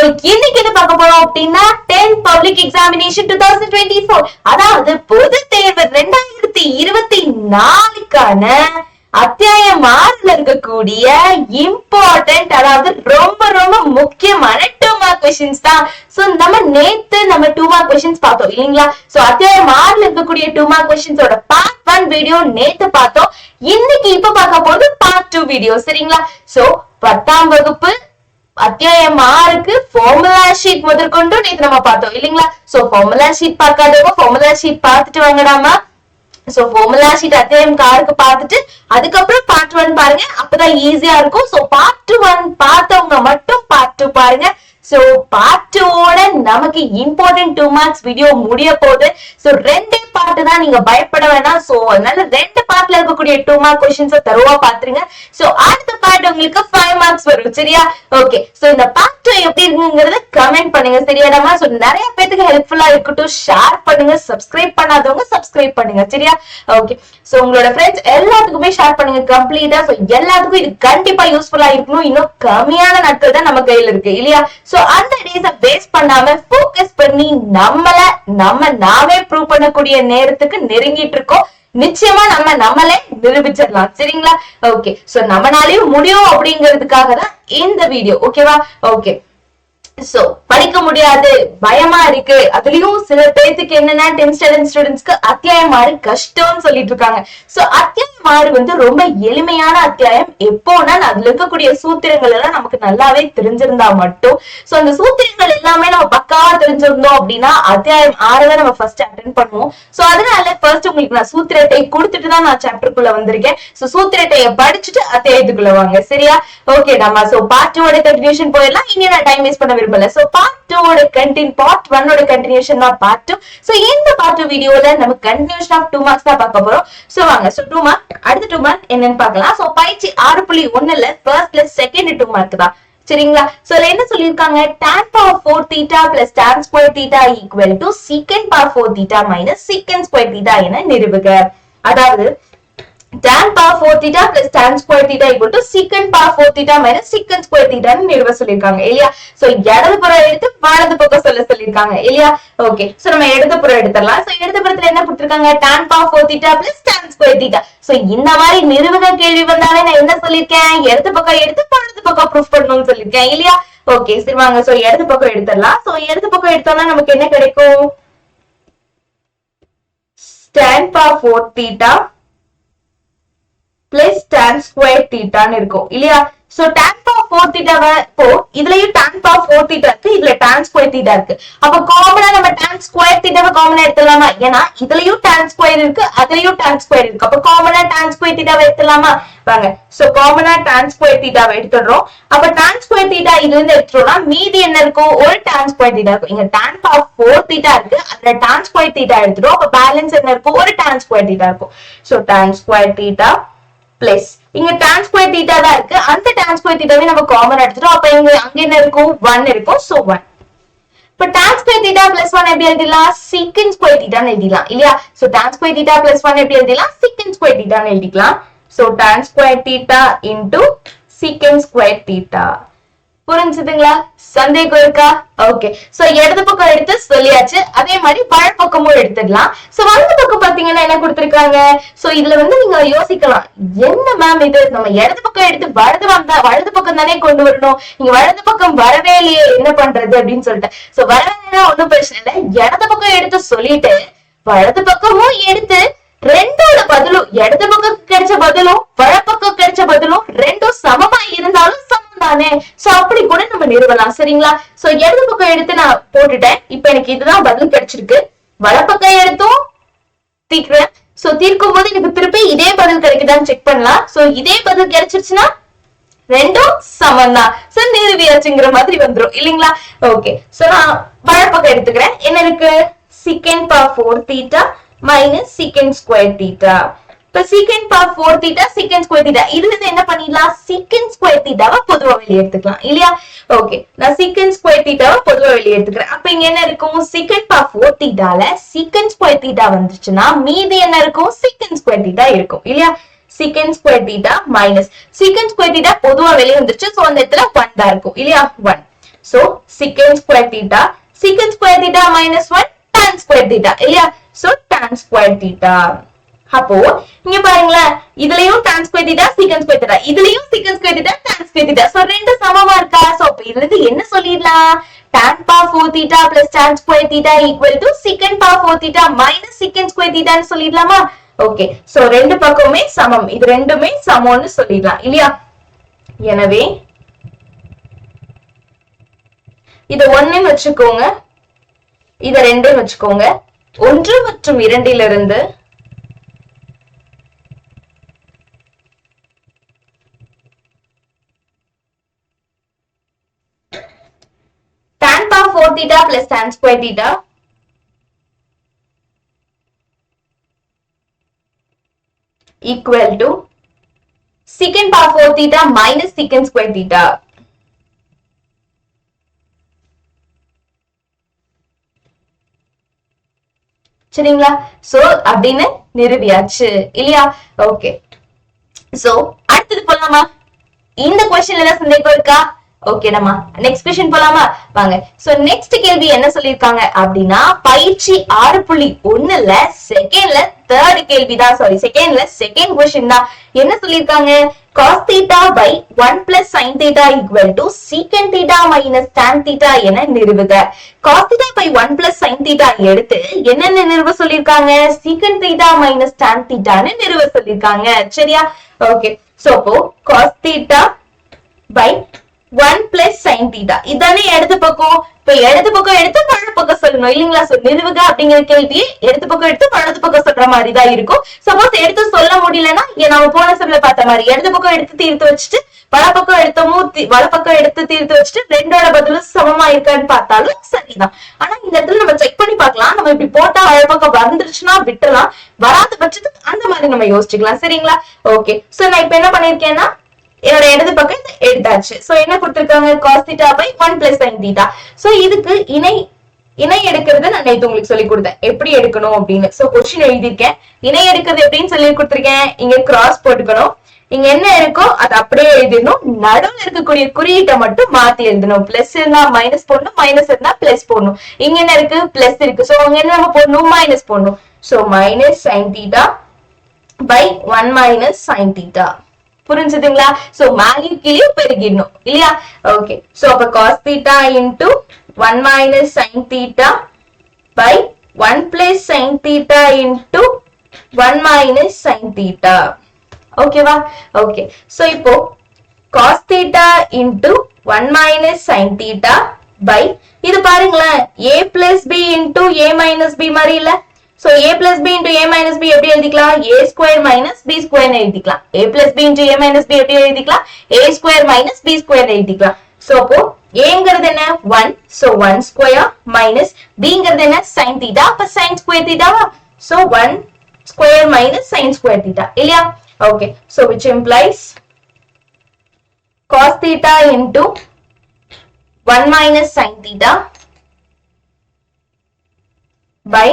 இன்னைக்கு என்ன பார்க்க போறோம் அப்படின்னா 10th பப்ளிக் எக்ஸாமினேஷன் 2024, அதாவது பொது தேர்வு 2024க்கான அத்தியாயம் 6ல இருக்கக்கூடிய இம்பார்ட்டன்ட், அதாவது ரொம்ப ரொம்ப முக்கியமான 2 மார்க் கொஸ்டின்ஸ் தான். சோ நம்ம 2 மார்க் கொஸ்டின்ஸ் பார்த்தோம் இல்லீங்களா? சோ அத்தியாயம் 6ல இருக்கக்கூடிய 2 மார்க் கொஸ்டின்ஸோட பார்ட் 1 வீடியோ நேத்து பார்த்தோம். இன்னைக்கு இப்ப பார்க்க போது பார்ட் 2 வீடியோ, சரிங்களா? சோ 10ஆம் வகுப்பு அத்தியாயம் 6க்கு ஃபார்முலா ஷீட் முதற்கொண்டு நேத்து நம்ம பார்த்தோம் இல்லீங்களா? சோ ஃபார்முலா ஷீட் பார்க்காதவங்க ஃபார்முலா ஷீட் பார்த்துட்டு வாங்கடாமா. சோ ஃபார்முலா ஷீட் அத்தியாயம் 6க்கு பார்த்துட்டு அதுக்கப்புறம் பார்ட் 1 பாருங்க, அப்பதான் ஈஸியா இருக்கும். சோ பார்ட் 1 பார்த்தவங்க மட்டும் பார்ட் 2 பாருங்க. சோ பார்ட் 2ஓட நமக்கு இம்பார்ட்டன்ட் 2 மார்க்ஸ் வீடியோ முடிய போகுது. சோ 2 பார்ட் தான், நீங்க பயப்பட வேணாம். சோ அதனால 2 பார்ட்ல இருக்கக்கூடிய 2 மார்க் கொஸ்டின்ஸ் தருவா பாத்துருங்க. சோ அடுத்த பார்ட் உங்களுக்கு 5 மார்க்ஸ் வரும், சரியா? ஓகே, சோ இந்த பார்ட் 2 எப்படி இருக்குங்கிறத கமெண்ட் பண்ணுங்க, சரியாடாமா? சோ நிறைய பேருக்கு ஹெல்ப்ஃபுல்லா இருக்கட்டும், ஷேர் பண்ணுங்க, சப்ஸ்கிரைப் பண்ணாதவங்க சப்ஸ்கிரைப் பண்ணுங்க, சரியா? ஓகே, சோ உங்களோட ஃப்ரெண்ட்ஸ் எல்லாத்துக்குமே ஷேர் பண்ணுங்க கம்ப்ளீட்டா. சோ எல்லாத்துக்கும் இது கண்டிப்பா யூஸ்ஃபுல்லா இருக்கணும். இன்னும் கம்மியான நாட்கள் தான் நம்ம கையில இருக்கு இல்லையா? சோ அந்த டேஸ வேஸ்ட் பண்ணாம ஃபோக்கஸ் பண்ணி நாமே ப்ரூவ் பண்ணக்கூடிய நேரத்துக்கு நெருங்கிட்டு இருக்கோம். நிச்சயமா நம்மளே நிரூபிச்சிடலாம், சரிங்களா? ஓகே, சோ நம்மளாலையும் முடியும் அப்படிங்கிறதுக்காக தான் இந்த வீடியோ, ஓகேவா? ஓகே, சோ படிக்க முடியாது, பயமா இருக்கு, அதுலயும் சில பேருக்கு என்னன்னா 10th standard ஸ்டூடெண்ட்ஸ்க்கு அத்தியாயம் 6 கஷ்டம்னு சொல்லிட்டு இருக்காங்க. சோ அத்தியாயம் 6 வந்து ரொம்ப எளிமையான அத்தியாயம். எப்போனா அதுல இருக்கக்கூடிய சூத்திரங்கள் எல்லாம் நமக்கு நல்லாவே தெரிஞ்சிருந்தா மட்டும், சோ அந்த சூத்திரங்கள் எல்லாமே நம்ம பக்காவா தெரிஞ்சிருந்தோம் அப்படின்னா அத்தியாயம் 6 தான் நம்ம ஃபர்ஸ்ட் அட்டெண்ட் பண்ணுவோம். சோ அதனால ஃபர்ஸ்ட் உங்களுக்கு நான் சூத்திரத்தை கொடுத்துட்டு தான் நான் சாப்டருக்குள்ள வந்திருக்கேன். சோ சூத்திரத்தைய படிச்சுட்டு அத்தியாயத்துக்குள்ள வாங்க, சரியா? ஓகே நம்ம சோ பார்ட் 2 ஓட கண்டினியூஷன் போயிடலாம். இனி நான் டைம் வேஸ்ட் பண்ண விரும்பல. சோ பார்ட் 2 ஓட பார்ட் 1 ஓட கண்டினியூஷன் தான் பார்ட் 2. சோ இந்த பார்ட் 2 வீடியோல நம்ம கண்டினியூஷன் ஆஃப் 2 மார்க்ஸ் தான் பார்க்க போறோம். சோ வாங்க, சோ 2 மார்க் அடுத்த 2 மார்க் என்னன்னு பார்க்கலாம். சோ பயிற்சி 6.1ல ஃபர்ஸ்ட்ல செகண்ட் 2 மார்க் தான், சரிங்களா? சோ என்ன சொல்லிருக்காங்க, tan power 4 theta plus tan square theta equal to secant power 4 theta minus secant square theta என நிரூபிக்க. அதாவது tan power 4 theta plus tan square theta equal to secant power 4 theta minus secant square theta ன்னு நிரூப சொல்லிருக்காங்க இல்லையா? So இடது புறம் எடுத்து வலது பக்கம் சொல்லிருக்காங்க இல்லையா? ஓகே, சோ நம்ம இடது புறம் எடுத்துடலாம். சோ இடது புறத்துல என்ன கொடுத்திருக்காங்க, tan power 4 theta plus tan square theta. So இந்த மாதிரி நிரூபக கேள்வி வந்தாலே நான் என்ன சொல்லிருக்கேன், இடது பக்கம் எடுத்து வலது பக்கம் ப்ரூஃப் பண்ணணும்னு சொல்லிருக்கேன் இல்லையா? ஓகே, சரி வாங்க, சோ இடது பக்கம் எடுத்துடலாம். சோ இடது பக்கம் எடுத்தோம்னா நமக்கு என்ன கிடைக்கும், tan power 4 theta plus tan square theta ன்னு இருக்கும் இல்லையா? சோ tan power 4 theta இப்போ இதுலயும் tan power 4 theta இருக்கு, இதுல tan square theta இருக்கு. அப்ப காமனா நம்ம tan square theta காமனா எடுத்துடலாமா? ஏன்னா இதுலயும் tan square இருக்கு, அதுலயும் tan square இருக்கு. அப்ப காமனா tan square theta எடுத்துடலாமா? வாங்க, சோ காமனா tan square theta எடுத்துறோம். அப்ப tan square theta இதுல இருந்து எடுத்துறோம்னா மீதி என்ன இருக்கும், ஒரு tan square theta இருக்கும். இங்க tan power 4 theta இருக்கு, அதுல tan square theta எடுத்துறோம். அப்ப பேலன்ஸ் என்ன இருக்கும், ஒரு tan square theta இருக்கும். So tan square theta plus இங்க tan square theta தான் இருக்கு, அந்த tan square thetaவை நம்ம காமன் எடுத்துட்டோம். அப்ப இங்க அங்க என்ன இருக்கும், 1 இருக்கும். சோ 1. இப்ப tan square theta plus 1 எப்படி எழுதிடலாம், secant square theta ன்னு எழுதிடலாம் இல்லையா? So tan square theta plus 1 எப்படி எழுதிடலாம், secant square theta ன்னு எழுதிக்கலாம். So tan square theta into secant square theta. புரிஞ்சுதுங்களா? சந்தேகம் இருக்கா? ஓகே, சோ இடது பக்கம் எடுத்து சொல்லியாச்சு. அதே மாதிரி வலது பக்கமும் எடுத்துடலாம். சோ வலது பக்கம் பாத்தீங்கன்னா என்ன கொடுத்திருக்காங்க, சோ இதுல வந்து நீங்க யோசிக்கலாம், என்ன மேம் இது நம்ம இடது பக்கம் எடுத்து வலது பக்கம் தானே கொண்டு வரணும், நீங்க வலது பக்கம் வரவே இல்லையே, என்ன பண்றது அப்படின்னு சொல்லிட்டு. சோ வரவேன்னா ஒண்ணும் பிரச்சனை இல்லை, இடது பக்கம் எடுத்து சொல்லிட்டு வலது பக்கமும் எடுத்து ரெண்டோட பதிலும், இடது பக்கம் கிடைச்ச பதிலும் வலது பக்கம் கிடைச்ச பதிலும் ரெண்டும் சமமா இருந்தாலும் சமம் தானே. சோ அப்படி கூட நம்ம நிறுவலாம், சரிங்களா? சோ இடது பக்கம் எடுத்து நான் போட்டுட்டேன். இப்ப எனக்கு இதுதான் பதில் கிடைச்சிருக்கு. வலது பக்கம் எடுத்தும் தீர்க்கிறேன். சோ தீர்க்கும் போது எனக்கு திருப்பி இதே பதில் கிடைக்குதான்னு செக் பண்ணலாம். சோ இதே பதில் கிடைச்சிருச்சுன்னா ரெண்டும் சமம் தான். சோ நிறுவியாச்சுங்கிற மாதிரி வந்துரும் இல்லீங்களா? ஓகே, சோ நான் வலது பக்கம் எடுத்துக்கிறேன். என்ன இருக்கு, secant power 4 theta minus secant square theta. இப்ப secant power 4 theta secant square theta இதுல இருந்து என்ன பண்ணிடலாம், secant square theta பொதுவா வெளியே எடுத்துக்கலாம் இல்லையா? ஓகே, நான் secant square theta பொதுவா வெளியே எடுத்துக்கிறேன். அப்ப இங்க என்ன இருக்கும், secant power 4 thetaல secant square theta வந்துச்சுன்னா மீதி என்ன இருக்கும், secant square theta இருக்கும் இல்லையா? secant square theta minus secant square theta பொதுவா வெளியே வந்துருச்சு. சோ அந்த இடத்துல 1 தான் இருக்கும் இல்லையா? 1. So secant square theta, secant square theta minus 1 tan square theta இல்லையா? So tan square theta. அப்போ இங்க பாருங்களேன், இதுலயும் tan square theta secant square theta, இதுலயும் secant square theta tan square theta. So ரெண்டு சமமா இருக்கா? சோ அப்ப இதுல இருந்து என்ன சொல்லிடலாம்? tan power 4 theta plus tan square theta equal to secant power 4 theta minus secant square theta ன்னு சொல்லிடலாமா? ஓகே, சோ ரெண்டு பக்கமுமே சமம், இது ரெண்டுமே சமம்னு சொல்லிடலாம் இல்லையா? எனவே இத 1 ன்னு வச்சுக்கோங்க, இத 2 ன்னு வச்சுக்கோங்க. 1 மற்றும் 2 இலிருந்து tan power 4 theta plus tan square theta equal to secant power 4 theta minus secant square theta. சரிங்களா? சோ அப்படின்னு நிரூபியாச்சு இல்லையா? ஓகே, சோ அடுத்தது போலாமா? இந்த क्वेश्चनல ஏதாவது சந்தேகம் இருக்கா? ஓகேடா, நெக்ஸ்ட் क्वेश्चन போலாமா? வாங்க. சோ நெக்ஸ்ட் கேள்வி என்ன சொல்லிருக்காங்க அப்படின்னா, பயிற்சி 6.1ல செகண்ட்ல தேர்ட் கேள்விதான், சாரி செகண்ட்ல செகண்ட் क्वेश्चन தான். என்ன சொல்லிருக்காங்க? cos theta by 1 plus sin theta equal to secant theta minus tan theta என நிறுவுக. cos theta by 1 plus sin theta எடுத்து என்னென்ன நிறுவ சொல்லிருக்காங்க? secant theta minus tan theta ன்னு நிறுவ சொல்லிருக்காங்க. சரியா? ஓகே, சோ அப்போ cos theta by 1 plus sin theta இதானே இடது பக்கம். இப்ப இடது பக்கம் எடுத்து வலது பக்கம் சொல்லணும் இல்லீங்களா? சோ நிறுவுக அப்படிங்கிற கேள்வி இடது பக்கம் எடுத்து வலது பக்கம் சொல்ற மாதிரி தான் இருக்கும். சப்போஸ் எடுத்து சொல்ல முடியலன்னா நம்ம போன ஸ்டெப்ல பார்த்த மாதிரி இடது பக்கம் எடுத்து தீர்த்து வச்சுட்டு வலப்பக்கம் எடுத்து தீர்த்து வச்சுட்டு ரெண்டோட பதிலும் சமமா இருக்கான்னு பார்த்தாலும் சரிதான். ஆனா இந்த இடத்துல நம்ம செக் பண்ணி பார்க்கலாம். நம்ம இப்படி போட்டா வலப்பக்கம் வந்துருச்சுன்னா விட்டுலாம், வராத பட்சத்துக்கு அந்த மாதிரி நம்ம யோசிச்சுக்கலாம். சரிங்களா? ஓகே, சோ நான் இப்ப என்ன பண்ணிருக்கேன்னா என்னோட இடது பக்கம் எடுத்தாச்சு. சோ என்ன கொடுத்திருக்காங்க? cos theta by 1 plus sin theta. So இதுக்கு இணை எடுக்கிறது நான் நேத்து உங்களுக்கு சொல்லி கொடுத்தேன் எப்படி எடுக்கணும் அப்படின்னு. சோ क्वेश्चन எழுதிருக்கேன். இணை எடுக்கிறது எப்படின்னு சொல்லி கொடுத்திருக்கேன். இங்க கிராஸ் போட்டுக்கணும், இங்க என்ன இருக்கோ அது அப்படியே எழுதிடணும். நடுவுல இருக்கக்கூடிய குறியீட்டை மட்டும் மாத்தி எழுதணும். பிளஸ் இருந்தா மைனஸ் போடணும், மைனஸ் இருந்தா பிளஸ் போடணும். இங்க என்ன இருக்கு? பிளஸ் இருக்கு. சோ அங்க என்ன நம்ம போடணும்? மைனஸ் போடணும். So minus sin theta by 1 minus sin theta. புரிஞ்சுதுங்களா? சோ மேலயும் கீழயும் பெருகிடணும் இல்லையா? ஓகே, சோ அப்ப cos theta into 1 minus sin theta by 1 plus sin theta into 1 minus sin theta. ஓகேவா? ஓகே, சோ இப்போ cos theta into 1 minus sin theta by இது பாருங்களேன், a plus b into a minus b மாதிரி இல்ல? So a plus b into a minus b எப்படி எழுதிக்கலாம்? a square minus b square எழுதிக்கலாம். a plus b into a minus b எப்படி எழுதிக்கலாம்? a square minus b square எழுதிக்கலாம். So அப்போ a-ங்கிறது என்ன? 1. So 1 square minus b-ங்கிறது என்ன? sin theta. அப்ப sin square theta. So 1 square minus sin square theta. இல்லையா? Okay. So which implies cos theta into 1 minus sin theta by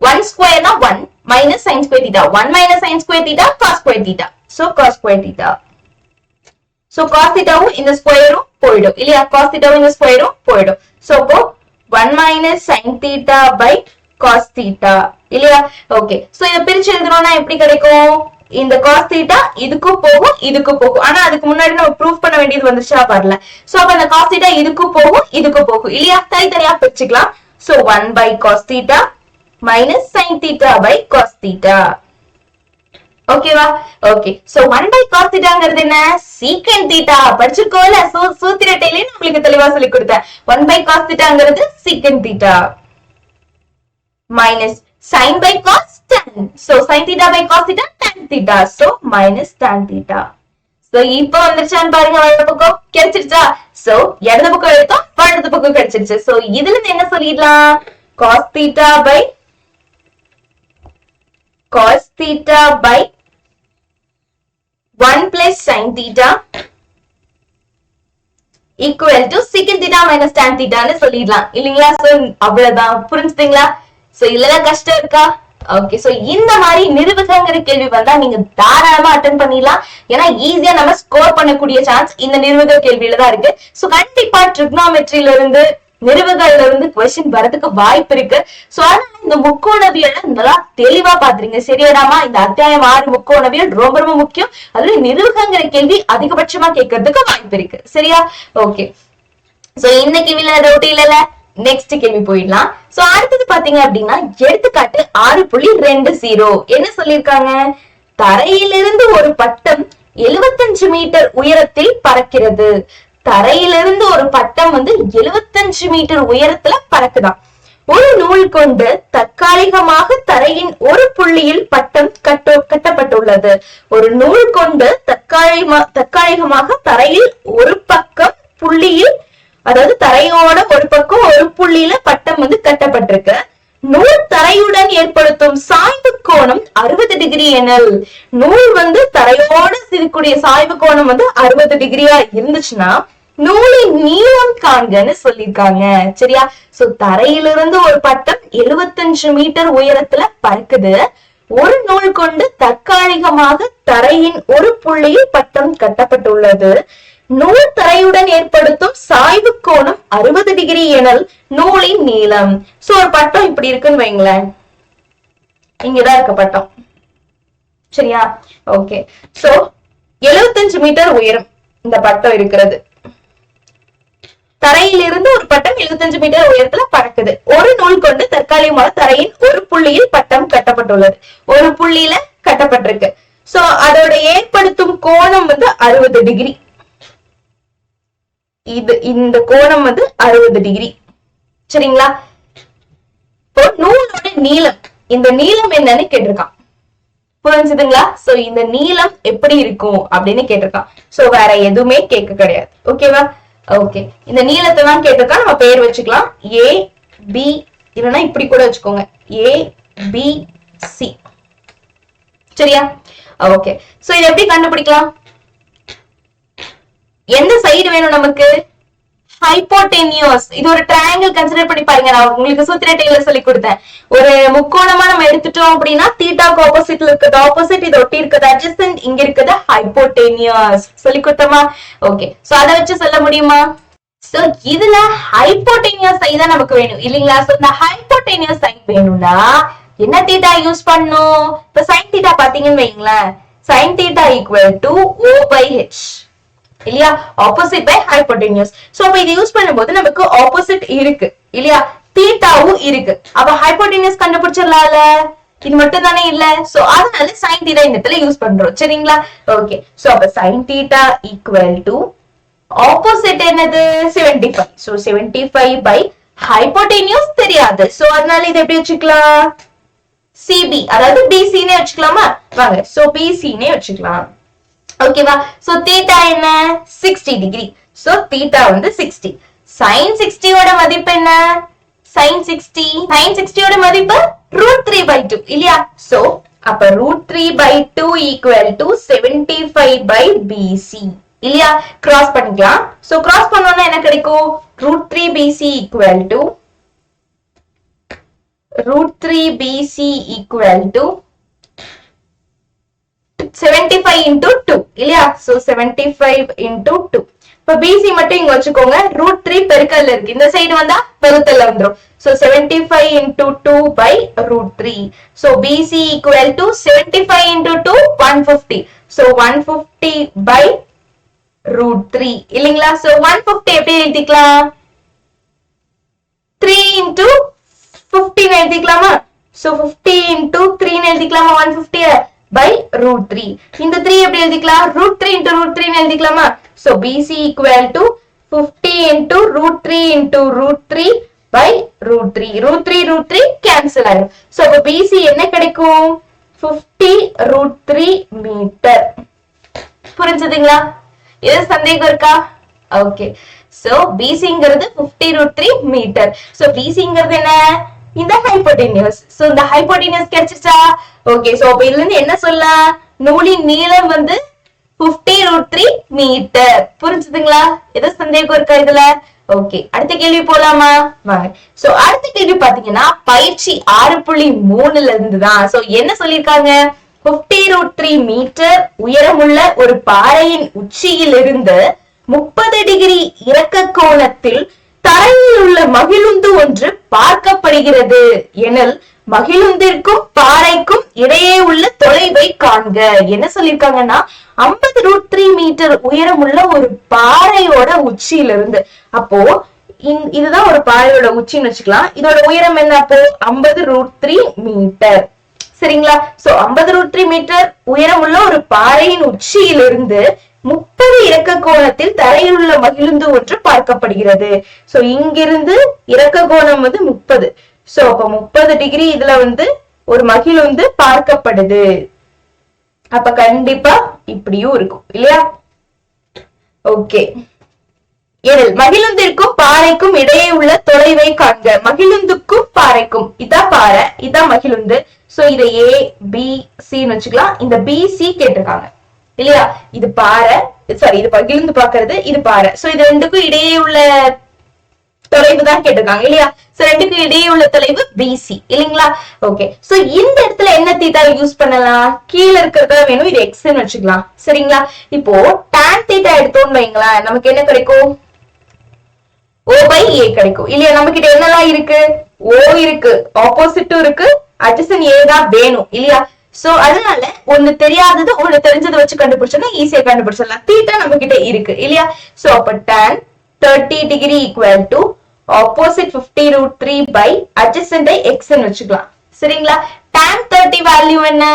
1 square na 1 minus sin square theta. 1 minus sin square theta cos square theta. So cos square theta. So cos theta in the square போயிடும் இல்லையா? cos theta in the square போயிடும். So அப்போ 1 minus sin theta by cos theta இல்லையா? Okay, so இத பிரிச்சு எழுதணும்னா எப்படி கிடைக்கும்? இந்த cos theta இதுக்கும் போகும் இதுக்கும் போகும். ஆனா அதுக்கு முன்னாடி நம்ம ப்ரூஃப் பண்ண வேண்டியது வந்துருச்சா? வரல. சோ அப்ப இந்த cos theta இதுக்கும் போகும் இதுக்கும் போகும் இல்லையா? தனித்தனியா பிரிச்சுக்கலாம். So 1 by cos theta minus sin theta by cos theta. ஓகேவா? ஓகே, சோ 1 by cos thetaங்கிறது என்ன? secant theta. படிச்சுக்கோல, சூத்திரட்டையிலே உங்களுக்கு தெளிவா சொல்லி கொடுத்தேன். 1 by cos thetaங்கிறது secant theta minus sin by cos tan. So sin theta by cos theta tan theta. So minus tan theta. So இப்போ வந்துருச்சான்னு பாருங்க, வலது பக்கம் கிடைச்சிருச்சா? So இடது பக்கம் எடுத்தோம், வலது பக்கம் கிடைச்சிருச்சு. So இதுல இருந்து என்ன சொல்லிடலாம்? cos theta by 1 plus sin theta equal to secant theta minus tan theta ன்னு சொல்லிடலாம் இல்லீங்களா? சோ அவ்வளவுதான். புரிஞ்சுட்டீங்களா? சோ இதுல கஷ்டம் இருக்கா? ஓகே, சோ இந்த மாதிரி நிறுவுகங்கிற கேள்வி வந்தா நீங்க தாராளமா அட்டென்ட் பண்ணிடலாம். ஏன்னா ஈஸியா நம்ம ஸ்கோர் பண்ணக்கூடிய சான்ஸ் இந்த நிறுவுக கேள்வியில தான் இருக்கு. சோ கண்டிப்பா ட்ரிக்னாமெட்ரியில இருந்து நிறுவுகள்ல இருந்து கொஸ்டின் வரதுக்கு வாய்ப்பு இருக்கு. சோ அதனால இந்த முக்கோணவியலை நல்லா தெளிவா பாத்துறீங்க. சரியாடாமா? இந்த அத்தியாயம் 6 முக்கோணவியல் ரொம்ப ரொம்ப முக்கியம். அதுல நிறுவுகங்கிற கேள்வி அதிகபட்சமா கேட்கறதுக்கு வாய்ப்பு இருக்கு. சரியா? ஓகே, சோ இன்னைக்கு டவுட் இல்ல, நெக்ஸ்ட் கேள்வி போயிடலாம். சோ அடுத்தது பாத்தீங்க அப்படின்னா எடுத்துக்காட்டு 6.20 என்ன சொல்லிருக்காங்க? தரையிலிருந்து ஒரு பட்டம் 75 மீட்டர் உயரத்தில் பறக்கிறது. தரையிலிருந்து ஒரு பட்டம் 75 மீட்டர் உயரத்துல பறக்குதாம். ஒரு நூல் கொண்டு தற்காலிகமாக தரையின் ஒரு புள்ளியில் பட்டம் கட்டப்பட்டுள்ளது. ஒரு நூல் கொண்டு தற்காலிகமாக தரையில் ஒரு பக்கம் புள்ளியில், அதாவது தரையோட ஒரு பக்கம் ஒரு புள்ளியில பட்டம் கட்டப்பட்டிருக்கு. நூல் தரையுடன் ஏற்படுத்தும் சாய்வு கோணம் 60 டிகிரி எனல். நூல் தரையோட இருக்கக்கூடிய சாய்வு கோணம் 60 டிகிரியா இருந்துச்சுன்னா நூலின் நீளம் காண்கன்னு சொல்லிருக்காங்க. சரியா? சோ தரையிலிருந்து ஒரு பட்டம் 75 மீட்டர் உயரத்துல பறக்குது. ஒரு நூல் கொண்டு தற்காலிகமாக தரையின் ஒரு புள்ளியில் பட்டம் கட்டப்பட்டுள்ளது. நூல் தரையுடன் ஏற்படுத்தும் சாய்வு கோணம் 60 டிகிரி எனல் நூலின் நீளம். சோ ஒரு பட்டம் இப்படி இருக்குன்னு வைங்களேன், இங்கதான் இருக்க பட்டம். சரியா? ஓகே, சோ 75 மீட்டர் உயரம் இந்த பட்டம் இருக்கிறது. தரையிலிருந்து ஒரு பட்டம் 75 மீட்டர் உயரத்துல பறக்குது. ஒரு நூல் கொண்டு தற்காலிகமாக தரையின் ஒரு புள்ளியில் பட்டம் கட்டப்பட்டுள்ளது. ஒரு புள்ளியில கட்டப்பட்டிருக்கு. சோ அதோட ஏற்படுத்தும் கோணம் 60 டிகிரி. இந்த கோணம் 60 டிகிரி. சரிங்களா? இப்போ நூலோட நீளம், இந்த நீளம் என்னன்னு கேட்டிருக்கான். புரிஞ்சுதுங்களா? சோ இந்த நீளம் எப்படி இருக்கும் அப்படின்னு கேட்டிருக்கான். சோ வேற எதுவுமே கேட்க கிடையாது. ஓகேவா? ஓகே, இந்த நீளத்தை தான் கேட்டிருக்கா. நம்ம பேர் வச்சுக்கலாம், ஏ பி, இல்லைன்னா இப்படி கூட வச்சுக்கோங்க, ஏ பி சி. சரியா? ஓகே, சோ இதை எப்படி கண்டுபிடிக்கலாம்? எந்த சைடு வேணும் நமக்கு? ஹைப்போடெனியஸ். இது ஒரு ட்ரையாங்கிள் கன்சிடர் பண்ணி பாருங்க. நான் உங்களுக்கு சூத்திர டெய்லர் சொல்லி கொடுத்தேன். ஒரு முக்கோணமா நம்ம எடுத்துட்டோம் அப்படின்னா தீட்டாக்கு ஆப்போசிட்ல இருக்குது ஆப்போசிட், இது ஒட்டி இருக்குது அட்ஜசன்ட், இங்க இருக்குது ஹைப்போடெனியஸ். சொல்லி கொடுத்தோமா? ஓகே, சோ அதை வச்சு சொல்ல முடியுமா? சோ இதுல ஹைப்போடெனியஸ் சைடு தான் நமக்கு வேணும் இல்லீங்களா? சோ இந்த ஹைப்போடெனியஸ் சைடு வேணும்னா என்ன தீட்டா யூஸ் பண்ணும்? இப்ப சைன் தீட்டா பாத்தீங்கன்னு வைங்களேன், sine theta equal to O by H இல்லையா? Opposite by hypotenuse. சோ அப்ப இது யூஸ் பண்ணும்போது நமக்கு ஆப்போசிட் இருக்கு இல்லையா? தீட்டாவும் இருக்கு. அப்ப ஹைப்போடெனியஸ் கண்டுபிடிச்சிடலாம்ல. இது மட்டும் தானே இல்ல. சோ அதனால சைன் தீட்டா இந்த இடத்துல யூஸ் பண்றோம். சரிங்களா? ஓகே, சோ அப்ப sign theta equal to opposite என்னது? 75. சோ 75 பை ஹைப்போடெனியஸ் தெரியாது. சோ அதனால இதை எப்படி வச்சுக்கலாம்? சிபி, அதாவது பிசி னே வச்சுக்கலாமா? வாங்க, சோ பிசி னே வச்சுக்கலாம். ஓகேவா? சோ தீட்டா என்ன? 60 டிகிரி. So theta 60. sin 60 ஓட மதிப்பு என்ன? sin 60 ஓட மதிப்பு √3/2 இல்லையா? சோ அப்ப √3/2 ஈக்குவல் டு 75 பை பிசி இல்லையா? கிராஸ் பண்ணிக்கலாம். சோ கிராஸ் பண்ணோம்னா என்ன கிடைக்கும்? √3BC equal to √3BC equal to 75 into 2 இல்லையா? So 75 into 2. இப்ப BC மட்டும் இங்க வச்சுக்கோங்க. √3 பெருக்கல்ல இருக்கு, இந்த சைடு வந்தா பெருக்கல்ல வந்துரும். So 75 into 2 by √3. So BC equal to 75 into 2 150. So 150 by √3 இல்லீங்களா? சோ 150 எப்படி எழுதிக்கலாம்? 3 into 15 எழுதிக்கலாமா? சோ 50 into 3 எழுதிக்கலாமா? 150 by √3. இந்த 3 எப்படி எழுதிக்கலாம்? √3 into √3 எழுதிக்கலாமா? So BC equal to 50 into √3 into √3 by √3. √3 cancel ஆயிடும். So அப்ப BC என்ன கிடைக்கும்? 50 √3 மீட்டர். புரிஞ்சுதுங்களா? இது சந்தேகம் இருக்கா? ஓகே. So BCங்கிறது 50 √3 மீட்டர். So BCங்கிறது என்ன? இந்த ஹைப்போடெனியஸ். சோ இந்த ஹைப்போடெனியஸ் கிடைச்சிச்சா? ஓகே. சோ அப்ப இதுல இருந்து என்ன சொல்லலாம்? நூலின் நீளம் 50√3 மீட்டர். புரிஞ்சுதுங்களா? எது சந்தேகம் இருக்கா இதுல? ஓகே, அடுத்த கேள்வி போலாமா? வாங்க. சோ அடுத்த கேள்வி பாத்தீங்கன்னா பயிற்சி 6.3ல இருந்துதான். சோ என்ன சொல்லிருக்காங்க? 50√3 மீட்டர் உயரமுள்ள ஒரு பாறையின் உச்சியில் இருந்து 30 டிகிரி இறக்க கோணத்தில் தரையில் உள்ள மகிழுந்து ஒன்று பார்க்கப்படுகிறது எனில் மகிழுந்திற்கும் பாறைக்கும் இடையே உள்ள தொலைவை காண்க. என்ன சொல்லிருக்காங்கன்னா 50√3 மீட்டர் உயரமுள்ள ஒரு பாறையோட உச்சியிலிருந்து, அப்போ இதுதான் ஒரு பாறையோட உச்சின்னு வச்சுக்கலாம். இதோட உயரம் என்ன? அப்போ 50√3 மீட்டர். சரிங்களா? சோ 50√3 மீட்டர் உயரமுள்ள ஒரு பாறையின் உச்சியிலிருந்து 30 இறக்க கோணத்தில் தரையில் உள்ள மகிழுந்து ஒன்று பார்க்கப்படுகிறது. சோ இங்கிருந்து இறக்க கோணம் 30. சோ அப்ப 30 டிகிரி இதுல ஒரு மகிழுந்து பார்க்கப்படுது. அப்ப கண்டிப்பா இப்படியும் இருக்கும் இல்லையா? ஓகே, மகிழுந்திற்கும் பாறைக்கும் இடையே உள்ள தொலைவை காண்க. மகிழுந்துக்கும் பாறைக்கும், இதான் பாறை, இதான் மகிழுந்து. சோ இதை A B C வச்சுக்கலாம். இந்த BC கேட்டிருக்காங்க இல்லையா? இது பாறை, சாரி இது மகிழுந்து பாக்குறது, இது பாறை. சோ இது ரெண்டுக்கும் இடையே உள்ள தொலைவு தான் கேட்டிருக்காங்க இல்லையா? சோ ரெண்டுக்கும் இடையே உள்ள தொலைவு BC இல்லைங்களா? ஓகே, சோ இந்த இடத்துல என்ன தீட்டா யூஸ் பண்ணலாம்? கீழே இருக்கிறதா வேணும், இது X ன்னு வச்சுக்கலாம். சரிங்களா? இப்போ tan தீட்டா எடுத்தோம்னு வைங்களேன், நமக்கு என்ன கிடைக்கும்? O/A கிடைக்கும் இல்லையா? நம்ம கிட்ட என்னெல்லாம் இருக்கு? O இருக்கு, ஆப்போசிட்டும் இருக்கு, அட்ஜசன்ட் A தான் வேணும் இல்லையா? சோ அதனால ஒண்ணு தெரியாதது ஒண்ணு தெரிஞ்சதை வச்சு கண்டுபிடிச்சோம்னா ஈஸியா கண்டுபிடிச்சிடலாம். தீட்டா நம்ம கிட்ட இருக்கு இல்லையா? சோ அப்ப tan 30 degree equal to opposite 50√3 by adjacent X ன்னு வச்சுக்கலாம். சரிங்களா? tan 30 வேல்யூ என்ன?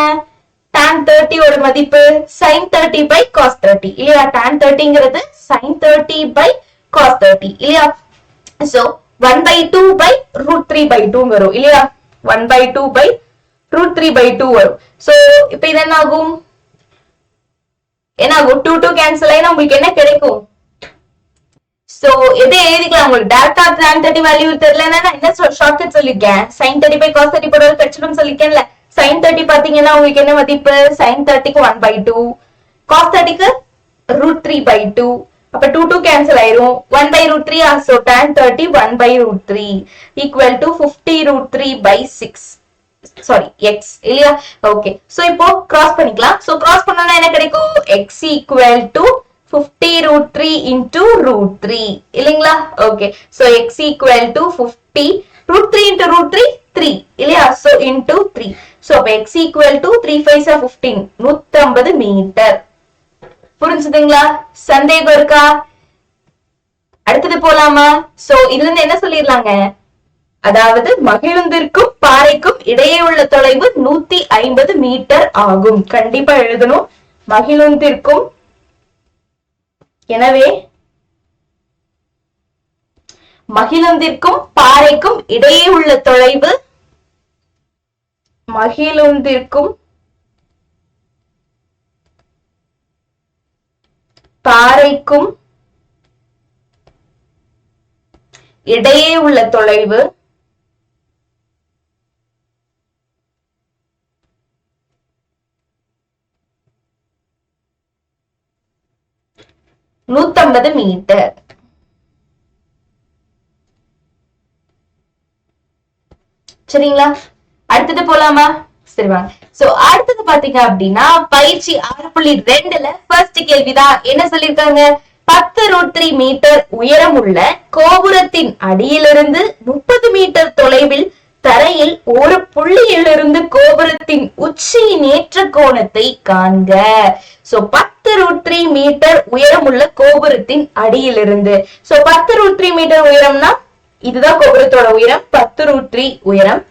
tan 30 ஓட மதிப்பு sin 30 பை cos 30 இல்லையா? tan 30ங்கிறது sin 30 பை cos 30 இல்லையா? சோ 1/2 பை √3/2 வரும் இல்லையா? 1/2 பை √3/2 வரும். சோ இப்ப இது என்ன ஆகும்? 2 கேன்சல் ஆயினா உங்களுக்கு என்ன கிடைக்கும்? சோ எதை எழுதிக்கலாம்? உங்களுக்கு டேரக்டா tan 30 வேல்யூ தெரியலன்னா என்ன ஷார்ட்கட் சொல்லிருக்கேன், sin 30 பை cos 30 போட கிடைச்சிடும் சொல்லிருக்கேன்ல. sin 30 பாத்தீங்கன்னா உங்களுக்கு என்ன மதிப்பு? sin 30க்கு 1/2, cos 30க்கு √3/2. அப்ப 2 கேன்சல் ஆயிரும். 1/√3, so tan 30 1/√3 equal to 50√3/6. Sorry X இல்லையா? ஓகே, சோ இப்போ கிராஸ் பண்ணிக்கலாம். சோ கிராஸ் பண்ணா என்ன கிடைக்கும்? X ஈக்குவல் டு 50√3 into √3 இல்லைங்களா? Okay, so X equal to 50 √3 into √3 3 இல்லையா? So into 3. சோ அப்ப X ஈக்குவல் டு 3 5 15 150 மீட்டர். புரிஞ்சுதுங்களா? சந்தேகம் இருக்கா? அடுத்தது போலாமா? சோ இதுல இருந்து என்ன சொல்லிடலாங்க? அதாவது மகிழுந்திற்கும் பாறைக்கும் இடையே உள்ள தொலைவு 150 மீட்டர் ஆகும். கண்டிப்பா எழுதணும். மகிழுந்திற்கும், எனவே மகிழுந்திற்கும் பாறைக்கும் இடையே உள்ள தொலைவு, மகிழுந்திற்கும் பாறைக்கும் இடையே உள்ள தொலைவு 150 மீட்டர். சரிங்களா? அடுத்தது போலாமா? சரி வாங்க. சோ அடுத்தது பாத்தீங்க அப்படின்னா பயிற்சி 6.2ல ஃபர்ஸ்ட் கேள்விதான். என்ன சொல்லிருக்காங்க? 10√3 மீட்டர் உயரம் உள்ள கோபுரத்தின் அடியிலிருந்து 30 மீட்டர் தொலைவில் தரையில் ஒரு புள்ளியிலிருந்து கோபுரத்தின் உச்சியின் ஏற்ற கோணத்தை காண்க. சோ 10√3 மீட்டர் உயரம் உள்ள கோபுரத்தின் அடியிலிருந்து, சோ 10√3 மீட்டர் உயரம்னா இதுதான் கோபுரத்தோட உயரம், 10√3 உயரம்.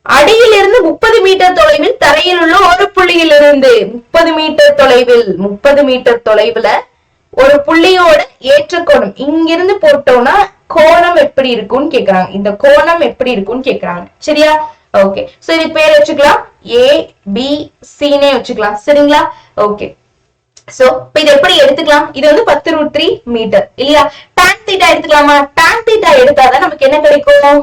அடியிலிருந்து 30 மீட்டர் தொலைவில் தரையில் உள்ள ஒரு புள்ளியிலிருந்து 30 மீட்டர் தொலைவில், 30 மீட்டர் தொலைவுல ஒரு புள்ளியோட ஏற்ற கோணம் இங்கிருந்து போட்டோம்னா கோணம் எப்படி இருக்கும்னு கேக்குறாங்க. இந்த கோணம் எப்படி இருக்கும்னு கேக்குறாங்க. சரியா? ஓகே, சோ இதுக்கு பேர் வச்சுக்கலாம் A B C னே வச்சுக்கலாம். சரிங்களா? ஓகே, சோ இப்ப இது எப்படி எடுத்துக்கலாம்? இது 10√3 மீட்டர் இல்லையா? tan தீட்டா எடுத்துக்கலாமா? tan தீட்டா எடுத்தாதான் நமக்கு என்ன கிடைக்கும்?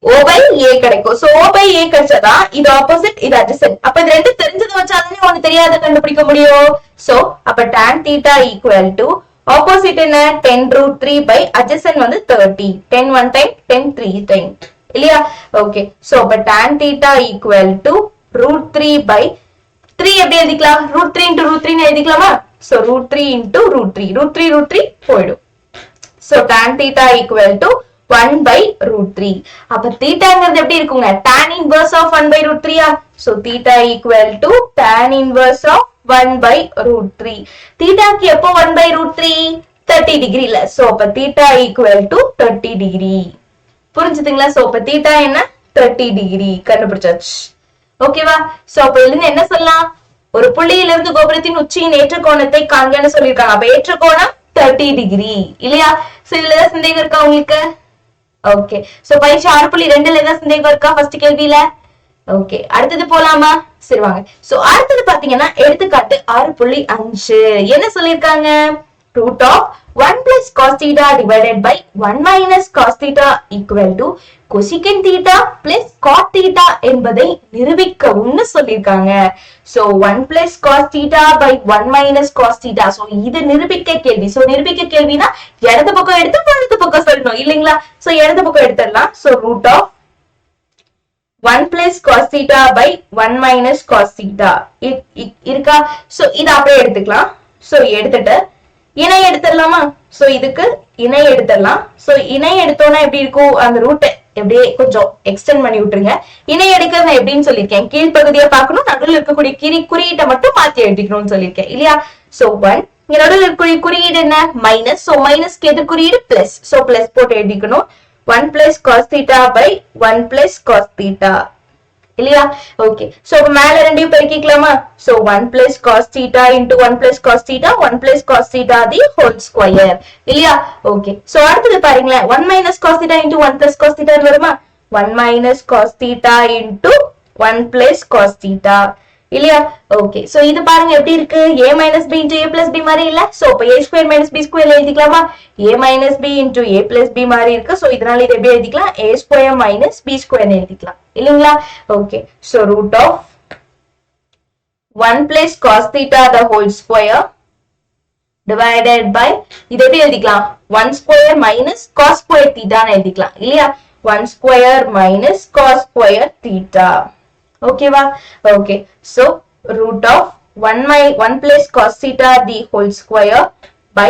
O by A கிடைக்கும். So O by A கிடைச்சதான் இது ஆப்போசிட் இது adjacent. அப்ப இது ரெண்டு தெரிஞ்சது வச்சாதானே உனக்கு தெரியாத கண்டுபிடிக்க முடியும். So அப்ப tan theta equal to opposite என்ன 10 root 3 by adjacent வந்து 30. 10 one time 10 3 time இல்லையா? ஓகே. So அப்ப tan theta equal to root 3 by 3 எப்படி எழுதிக்கலாம்? root 3 into root 3 ன்னு எழுதிக்கலாமா? So root 3 into root 3. root 3 root 3 போயிடும். So tan theta equal to 1 by root 3. அப்ப தீட்டாங்கிறது எப்படி இருக்குங்க? tan inverse of 1 by root 3 So theta equal to tan inverse of 1 by root 3. தீட்டாக்கு எப்போ 1 by root 3? 30 degree ல. So அப்ப theta equal to 30 degree. புரிஞ்சுதுங்களா? So அப்ப theta என்ன? 30 degree கண்டுபிடிச்சாச்சு. ஓகேவா? So அப்ப இதுல என்ன சொல்லலாம்? ஒரு புள்ளியிலிருந்து கோபுரத்தின் உச்சியின் ஏற்ற கோணத்தை காண்கன்னு சொல்லிருக்காங்க. அப்ப ஏற்ற கோணம் 30 degree இல்லையா? So இதுல ஏதாவது சந்தேகம் இருக்கா உங்களுக்கு? ஓகே. சோ பயிற்சி 6.2ல ஏதாவது சந்தேகம் இருக்கா ஃபர்ஸ்ட் கேள்வியில? ஓகே. அடுத்தது போலாமா? சரி வாங்க. சோ அடுத்தது பாத்தீங்கன்னா எடுத்துக்காட்டு 6.5 என்ன சொல்லிருக்காங்க? root of 1 plus cos theta divided by 1 minus cos theta equal to cosecant theta plus cot theta என்பதை நிரூபிக்கவும்னு சொல்லிருக்காங்க. So 1 plus cos theta by 1 minus cos theta. So இது நிரூபிக்க கேள்வி. So நிரூபிக்க கேள்வினா இடது பக்கம் எடுத்து வலது பக்கம் சொல்லணும் இல்லைங்களா? So இடது பக்கம் எடுத்துடலாம். So root of 1 plus cos theta by 1 minus cos theta இருக்கா? So இத அப்படியே எடுத்துக்கலாம். So எடுத்துட்டு இணை எடுத்துடலாமா? சோ இதுக்கு இணை எடுத்துடலாம். சோ இணை எடுத்தோம்னா எப்படி இருக்கும்? அந்த ரூட் எப்படியே கொஞ்சம் எக்ஸ்டெண்ட் பண்ணி விட்டுருங்க. இணை எடுக்கிறது எப்படின்னு சொல்லியிருக்கேன். கீழ்பகுதியை பார்க்கணும், நடுவில் இருக்கக்கூடிய குறியீட்டை மட்டும் மாத்தி எழுதிக்கணும்னு சொல்லியிருக்கேன் இல்லையா? சோ 1 இங்க நடுவில் இருக்கக்கூடிய குறியீடு என்ன? மைனஸ். சோ மைனஸ்க்கு எதிர் குறியீடு பிளஸ். சோ பிளஸ் போட்டு எழுதிக்கணும். 1 plus cos theta by 1 plus cos theta இல்லையா? ஓகே. சோ மேல ரெண்டையும் பெருக்கிக்கலாமா? So 1 plus cos theta into 1 plus cos theta 1 plus cos theta the whole square இல்லையா? ஓகே. சோ அடுத்து பாருங்களேன் 1 minus cos theta into 1 plus cos theta வருமா? 1 minus cos theta into 1 plus cos theta இல்லையா? Okay. So இது பாருங்க எப்படி இருக்கு? a minus b into a plus b மாதிரி இல்ல? சோ அப்ப a square minus b square எழுதிக்கலாமா? a minus b into a plus b மாதிரி இருக்கு. சோ இதனால இது எப்படி எழுதிக்கலாம்? a square minus b square எழுதிக்கலாம் இல்லீங்களா? Okay. So root of 1 plus cos theta the whole square divided by இது எப்படி எழுதிக்கலாம்? 1 square minus cos square theta ன்னு எழுதிக்கலாம் இல்லையா? 1 square minus cos square theta ஓகேவா? Okay. So root of 1 plus cos theta the whole square by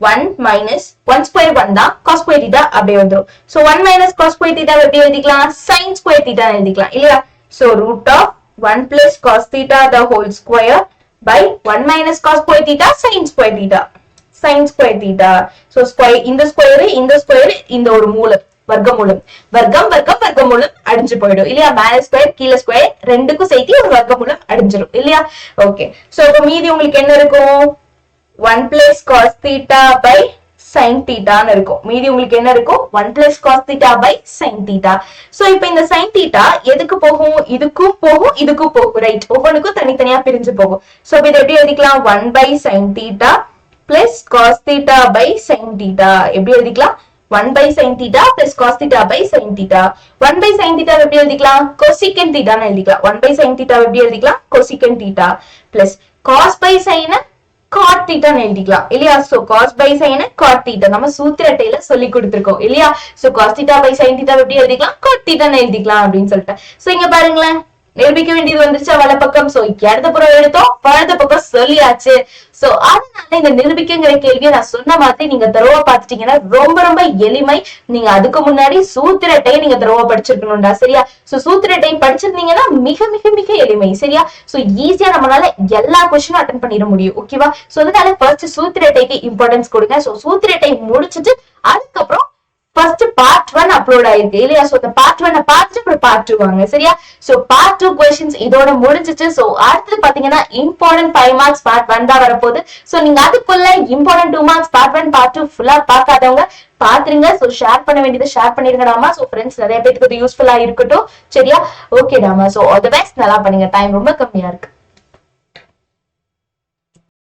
1 minus 1 square 1 தான் cos square theta அப்படியே வந்துரும். So 1 minus cos square theta எப்படி எழுதிக்கலாம்? sin square theta எழுதிக்கலாம் இல்லையா? So root of 1 plus cos theta the whole square by 1 minus cos square theta sin square theta sin square theta. So square இந்த square இந்த ஒரு மூலம் வர்க்கமூலம் வர்க்கம் வர்க்கம் வர்க்கமூலம் அடிஞ்சு போயிடும் இல்லையா? மேல ஸ்கொயர் கீழே ஸ்கொயர் ரெண்டுக்கும் சேர்த்து ஒரு வர்க்கமூலம் அடிஞ்சிடும் இல்லையா? ஓகே. சோ இப்ப மீதி உங்களுக்கு என்ன இருக்கும்? 1 plus cos theta by sin theta ன்னு இருக்கும். மீதி உங்களுக்கு என்ன இருக்கும்? 1 plus cos theta by sin theta. So இப்போ இந்த sin theta எதுக்கு போகும்? இதுக்கும் போகும் இதுக்கும் போகும் ரைட்? ஒவ்வொன்றுக்கும் தனித்தனியா பிரிஞ்சு போகும். சோ இதை எப்படி எழுதிக்கலாம்? 1 by sin theta plus cos theta by sin theta எப்படி எழுதிக்கலாம்? 1 by sin theta plus cos theta by sin theta. 1 by sin theta எப்படி எழுதிக்கலாம்? cosecant theta ன்னு எழுதிக்கலாம். 1 by sin theta எப்படி எழுதிக்கலாம்? cosecant theta plus cos by sin cot theta ன்னு எழுதிக்கலாம் இல்லையா? So cos by sin cot theta நம்ம சூத்திர அட்டையில சொல்லி கொடுத்திருக்கோம் இல்லையா? So cos theta by sin theta எப்படி எழுதிக்கலாம்? cot theta ன்னு எழுதிக்கலாம் அப்படின்னு சொல்லிட்டு. சோ இங்க பாருங்களேன் நிரூபிக்க வேண்டியது வந்துருச்சா வலது பக்கம். சோ இடது புறம் எடுத்தோம், வலது பக்கம் சொல்லியாச்சு. சோ அதனால இந்த நிரூபிக்கங்கிற கேள்வியை நான் சொன்ன மாதிரி நீங்க தரோவா பாத்துட்டீங்கன்னா ரொம்ப ரொம்ப எளிமை. நீங்க அதுக்கு முன்னாடி சூத்திரட்டையை நீங்க தரோவா படிச்சிருக்கணும்டா சரியா? சோ சூத்திரட்டை படிச்சிருந்தீங்கன்னா மிக மிக மிக எளிமை சரியா? சோ ஈஸியா நம்மளால எல்லா கொஸ்டினும் அட்டென்ட் பண்ணிட முடியும் ஓகேவா? சோ அதனால ஃபர்ஸ்ட் சூத்திரட்டைக்கு இம்பார்ட்டன்ஸ் கொடுங்க. சோ சூத்திரட்டை முடிச்சிட்டு அதுக்கப்புறம் ஃபர்ஸ்ட் பார்ட் 1 அப்லோட் ஆயிருக்கு இல்லையா? சோ அந்த பார்ட் 1 பார்த்துட்டு அப்புறம் பார்ட் 2 வாங்க சரியா? சோ பார்ட் 2 क्वेश्चंस இதோட முடிஞ்சிச்சு. சோ அடுத்து பாத்தீங்கன்னா இம்பார்ட்டன்ட் 5 மார்க்ஸ் பார்ட் 1 தான் வரப்போகுது. சோ நீங்க அதுக்குள்ள இம்பார்ட்டன்ட் 2 மார்க்ஸ் பார்ட் 1 பார்ட் 2 ஃபுல்லா பார்க்காதவங்க பாத்துருங்க. சோ ஷேர் பண்ண வேண்டியதை ஷேர் பண்ணிருங்கடாமா. சோ ஃப்ரெண்ட்ஸ் நிறைய பேருக்கு இது யூஸ்ஃபுல்லா இருக்கட்டும் சரியா? ஓகே டாமா. சோ ஆல் தி பெஸ்ட், நல்லா பண்ணுங்க. டைம் ரொம்ப கம்மியா இருக்கு.